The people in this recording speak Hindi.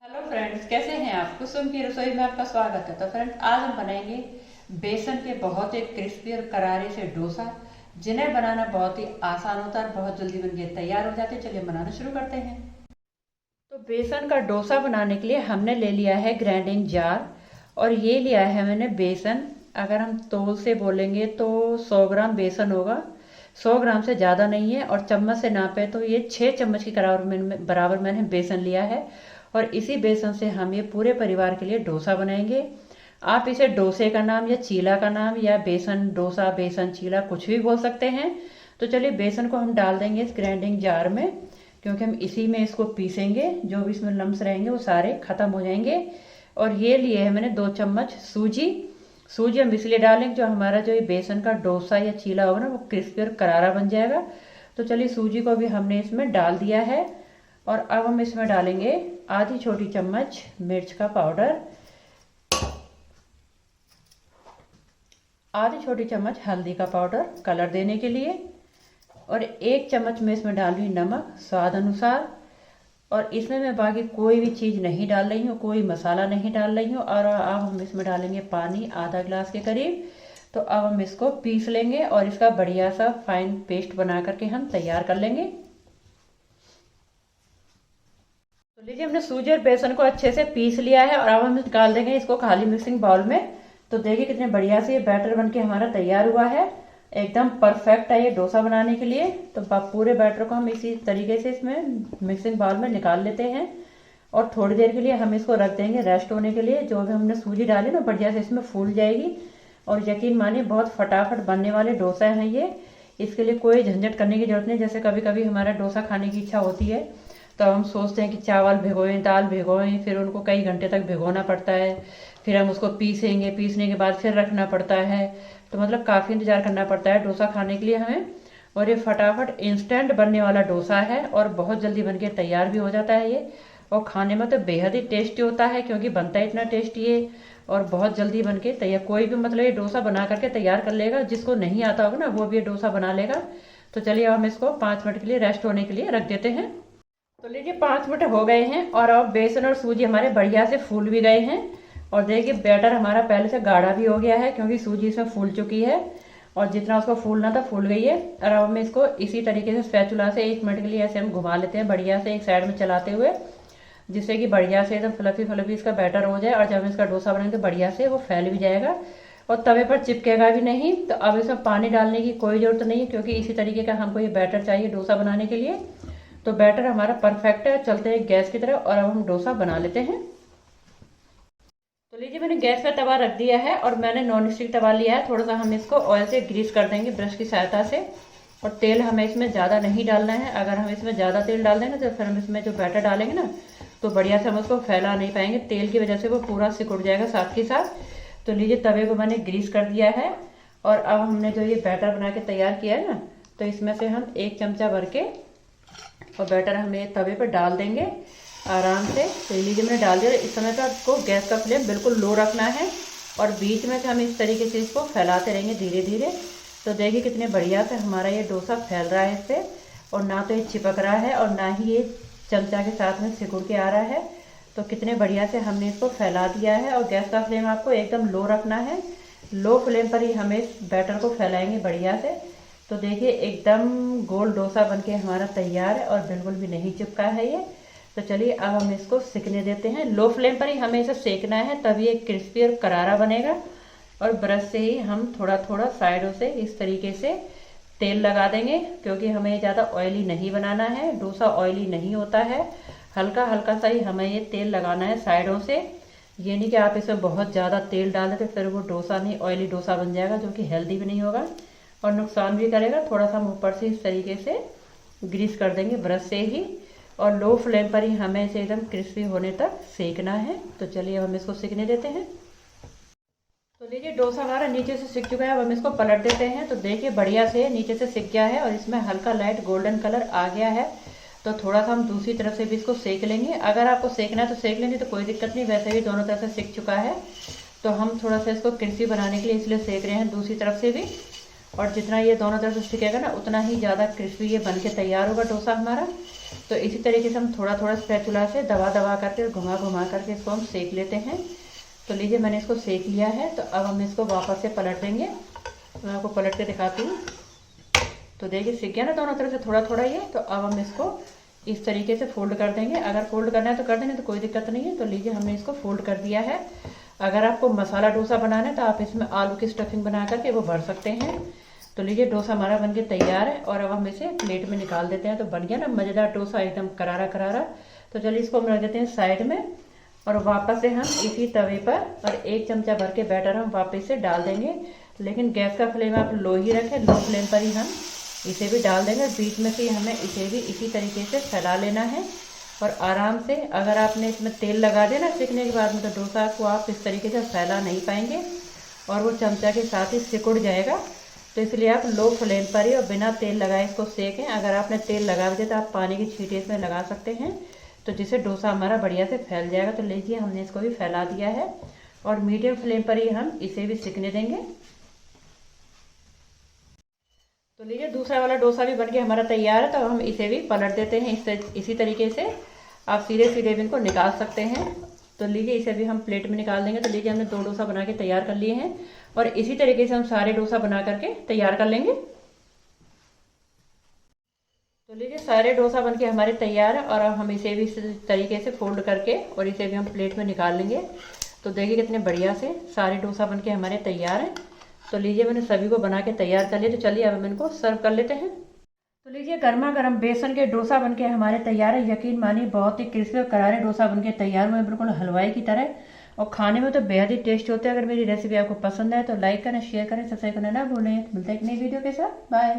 हेलो फ्रेंड्स, कैसे हैं आप? कुसुम की रसोई में आपका स्वागत है। तो फ्रेंड्स, आज हम बनाएंगे बेसन के बहुत ही क्रिस्पी और करारे से डोसा, जिन्हें बनाना बहुत ही आसान होता है और बहुत जल्दी बन के तैयार हो जाते हैं। चलिए बनाना शुरू करते हैं। तो बेसन का डोसा बनाने के लिए हमने ले लिया है ग्राइंडिंग जार, और ये लिया है मैंने बेसन। अगर हम तौल से बोलेंगे तो 100 ग्राम बेसन होगा। 100 ग्राम से ज़्यादा नहीं है, और चम्मच से नापे तो ये 6 चम्मच की बराबर मैंने बेसन लिया है। और इसी बेसन से हम ये पूरे परिवार के लिए डोसा बनाएंगे। आप इसे डोसे का नाम या चीला का नाम या बेसन डोसा, बेसन चीला कुछ भी बोल सकते हैं। तो चलिए बेसन को हम डाल देंगे इस ग्राइंडिंग जार में, क्योंकि हम इसी में इसको पीसेंगे। जो भी इसमें लम्स रहेंगे वो सारे खत्म हो जाएंगे। और ये लिए है मैंने 2 चम्मच सूजी। सूजी हम इसलिए डालेंगे जो हमारा जो ये बेसन का डोसा या चीला होगा ना, वो क्रिस्पी और करारा बन जाएगा। तो चलिए सूजी को भी हमने इसमें डाल दिया है। और अब हम इसमें डालेंगे आधी छोटी चम्मच मिर्च का पाउडर, आधी छोटी चम्मच हल्दी का पाउडर कलर देने के लिए, और 1 चम्मच में इसमें डाल रही नमक स्वाद अनुसार। और इसमें मैं बाकी कोई भी चीज़ नहीं डाल रही हूँ, कोई मसाला नहीं डाल रही हूँ। और अब हम इसमें डालेंगे पानी आधा गिलास के करीब। तो अब हम इसको पीस लेंगे और इसका बढ़िया सा फाइन पेस्ट बना करके हम तैयार कर लेंगे। तो लीजिए, हमने सूजी और बेसन को अच्छे से पीस लिया है, और अब हम निकाल देंगे इसको खाली मिक्सिंग बाउल में। तो देखिए कितने बढ़िया से ये बैटर बनके हमारा तैयार हुआ है। एकदम परफेक्ट है ये डोसा बनाने के लिए। तो पूरे बैटर को हम इसी तरीके से इसमें मिक्सिंग बाउल में निकाल लेते हैं, और थोड़ी देर के लिए हम इसको रख देंगे रेस्ट होने के लिए। जो भी हमने सूजी डाली ना, बढ़िया से इसमें फूल जाएगी। और यकीन मानिए बहुत फटाफट बनने वाले डोसा हैं ये। इसके लिए कोई झंझट करने की जरूरत नहीं। जैसे कभी कभी हमारा डोसा खाने की इच्छा होती है तो हम सोचते हैं कि चावल भिगोएं, दाल भिगोएं, फिर उनको कई घंटे तक भिगोना पड़ता है, फिर हम उसको पीसेंगे, पीसने के बाद फिर रखना पड़ता है। तो मतलब काफ़ी इंतजार करना पड़ता है डोसा खाने के लिए हमें। और ये फटाफट इंस्टेंट बनने वाला डोसा है, और बहुत जल्दी बन के तैयार भी हो जाता है ये। और खाने में तो बेहद ही टेस्टी होता है, क्योंकि बनता है इतना टेस्टी है, और बहुत जल्दी बन के तैयार। कोई भी मतलब ये डोसा बना करके तैयार कर लेगा। जिसको नहीं आता होगा ना, वो भी ये डोसा बना लेगा। तो चलिए अब हम इसको 5 मिनट के लिए रेस्ट होने के लिए रख देते हैं। तो लीजिए 5 मिनट हो गए हैं, और अब बेसन और सूजी हमारे बढ़िया से फूल भी गए हैं। और देखिए बैटर हमारा पहले से गाढ़ा भी हो गया है, क्योंकि सूजी इसमें फूल चुकी है, और जितना उसको फूलना था फूल गई है। और अब हम इसको इसी तरीके से स्पैचुला से 1 मिनट के लिए ऐसे हम घुमा लेते हैं बढ़िया से, एक साइड में चलाते हुए, जिससे कि बढ़िया से एकदम फ्लफी फ्लफी इसका बैटर हो जाए। और जब हम इसका डोसा बनाएंगे तो बढ़िया से वो फैल भी जाएगा, और तवे पर चिपकेगा भी नहीं। तो अब इसमें पानी डालने की कोई जरूरत नहीं है, क्योंकि इसी तरीके का हमको ये बैटर चाहिए डोसा बनाने के लिए। तो बैटर हमारा परफेक्ट है। चलते हैं गैस की तरफ, और अब हम डोसा बना लेते हैं। तो लीजिए मैंने गैस पे तवा रख दिया है, और मैंने नॉन स्टिक तवा लिया है। थोड़ा सा हम इसको ऑयल से ग्रीस कर देंगे ब्रश की सहायता से। और तेल हमें इसमें ज़्यादा नहीं डालना है। अगर हम इसमें ज़्यादा तेल डाल देंगे तो फिर हम इसमें जो बैटर डालेंगे ना, तो बढ़िया से हम उसको फैला नहीं पाएंगे। तेल की वजह से वो पूरा सिकुड़ जाएगा साथ के साथ। तो लीजिए तवे को मैंने ग्रीस कर दिया है, और अब हमने जो ये बैटर बना के तैयार किया है ना, तो इसमें से हम 1 चमचा भर के और बैटर हमें तवे पर डाल देंगे आराम से। तो लीजिए मैंने डाल दिया। इस समय तो आपको गैस का फ्लेम बिल्कुल लो रखना है, और बीच में से हम इस तरीके से इसको फैलाते रहेंगे धीरे धीरे। तो देखिए कितने बढ़िया से हमारा ये डोसा फैल रहा है इससे, और ना तो ये चिपक रहा है और ना ही ये चमचा के साथ में सिकुड़ के आ रहा है। तो कितने बढ़िया से हमने इसको फैला दिया है। और गैस का फ्लेम आपको एकदम लो रखना है। लो फ्लेम पर ही हमें इस बैटर को फैलाएंगे बढ़िया से। तो देखिए एकदम गोल डोसा बनके हमारा तैयार है, और बिल्कुल भी नहीं चिपका है ये। तो चलिए अब हम इसको सिकने देते हैं। लो फ्लेम पर ही हमें इसे सेकना है, तभी ये क्रिस्पी और करारा बनेगा। और ब्रश से ही हम थोड़ा थोड़ा साइडों से इस तरीके से तेल लगा देंगे, क्योंकि हमें ज़्यादा ऑयली नहीं बनाना है। डोसा ऑयली नहीं होता है। हल्का हल्का सा ही हमें ये तेल लगाना है साइडों से। ये नहीं कि आप इसमें बहुत ज़्यादा तेल डाल देते फिर वो डोसा नहीं, ऑयली डोसा बन जाएगा, जो कि हेल्दी भी नहीं होगा और नुकसान भी करेगा। थोड़ा सा हम ऊपर से इस तरीके से ग्रीस कर देंगे ब्रश से ही, और लो फ्लेम पर ही हमें इसे एकदम क्रिस्पी होने तक सेकना है। तो चलिए अब हम इसको सेकने देते हैं। तो लीजिए डोसा हमारा नीचे से सिक चुका है। अब हम इसको पलट देते हैं। तो देखिए बढ़िया से नीचे से सिक गया है, और इसमें हल्का लाइट गोल्डन कलर आ गया है। तो थोड़ा सा हम दूसरी तरफ से भी इसको सेक लेंगे। अगर आपको सेकना है तो सेक लेंगे, तो कोई दिक्कत नहीं। वैसे भी दोनों तरफ से सिक चुका है, तो हम थोड़ा सा इसको क्रिस्पी बनाने के लिए इसलिए सेक रहे हैं दूसरी तरफ से भी। और जितना ये दोनों तरफ से सिकेगा ना, उतना ही ज़्यादा क्रिस्पी ये बन के तैयार होगा डोसा हमारा। तो इसी तरीके से हम थोड़ा थोड़ा स्पैचुला से दबा दबा करके और घुमा घुमा करके इसको हम सेक लेते हैं। तो लीजिए मैंने इसको सेक लिया है। तो अब हम इसको वापस से पलट देंगे। मैं आपको पलट के दिखाती हूँ। तो देखिए सीख गया ना दोनों तरफ से थोड़ा थोड़ा ये। तो अब हम इसको इस तरीके से फोल्ड कर देंगे। अगर फोल्ड करना है तो कर देंगे, तो कोई दिक्कत नहीं है। तो लीजिए हमने इसको फोल्ड कर दिया है। अगर आपको मसाला डोसा बनाना है तो आप इसमें आलू की स्टफिंग बना करके वो भर सकते हैं। तो लीजिए डोसा हमारा बनके तैयार है और अब हम इसे प्लेट में निकाल देते हैं। तो बन गया ना मज़ेदार डोसा, एकदम करारा करारा। तो चलिए इसको हम रख देते हैं साइड में और वापस से हम इसी तवे पर और 1 चमचा भर के बैटर हम वापस से डाल देंगे। लेकिन गैस का फ्लेम आप लो ही रखें, लो फ्लेम पर ही हम इसे भी डाल देंगे। बीच में से हमें इसे भी इसी तरीके से फैला लेना है और आराम से। अगर आपने इसमें तेल लगा देना सीखने के बाद में तो डोसा को आप इस तरीके से फैला नहीं पाएंगे और वो चमचा के साथ ही सिकुड़ जाएगा। तो इसलिए आप लो फ्लेम पर ही और बिना तेल लगाए इसको सेकें। अगर आपने तेल लगा दिया तो आप पानी की छींटे इसमें लगा सकते हैं, तो जिससे डोसा हमारा बढ़िया से फैल जाएगा। तो लीजिए हमने इसको भी फैला दिया है और मीडियम फ्लेम पर ही हम इसे भी सिकने देंगे। तो लीजिए दूसरा वाला डोसा भी बनके हमारा तैयार है। तो हम इसे भी पलट देते हैं। इसी तरीके से आप सीधे सीधे भी इनको निकाल सकते हैं। तो लीजिए इसे भी हम प्लेट में निकाल देंगे। तो लीजिए हमने 2 डोसा बना के तैयार कर लिए हैं और इसी तरीके से हम सारे डोसा बना करके तैयार कर लेंगे। तो लीजिए सारे डोसा बनके हमारे तैयार है और अब हम इसे भी इस तरीके से फोल्ड करके और इसे भी हम प्लेट में निकाल लेंगे। तो देखिए कितने बढ़िया से सारे डोसा बनके हमारे तैयार हैं। तो लीजिए मैंने सभी को बना के तैयार कर लिया। तो चलिए अब हम इनको सर्व कर लेते हैं। तो लीजिए गर्मा गर्म बेसन के डोसा बनके हमारे तैयार है। यकीन मानिए बहुत ही क्रिस्पी और करारे डोसा बनके तैयार हुए, बिल्कुल हलवाई की तरह और खाने में तो बेहद ही टेस्ट होते हैं। अगर मेरी रेसिपी आपको पसंद है तो लाइक करें, शेयर करें, सब्सक्राइब करना ना भूलें। मिलते हैं एक नई वीडियो के साथ। बाय।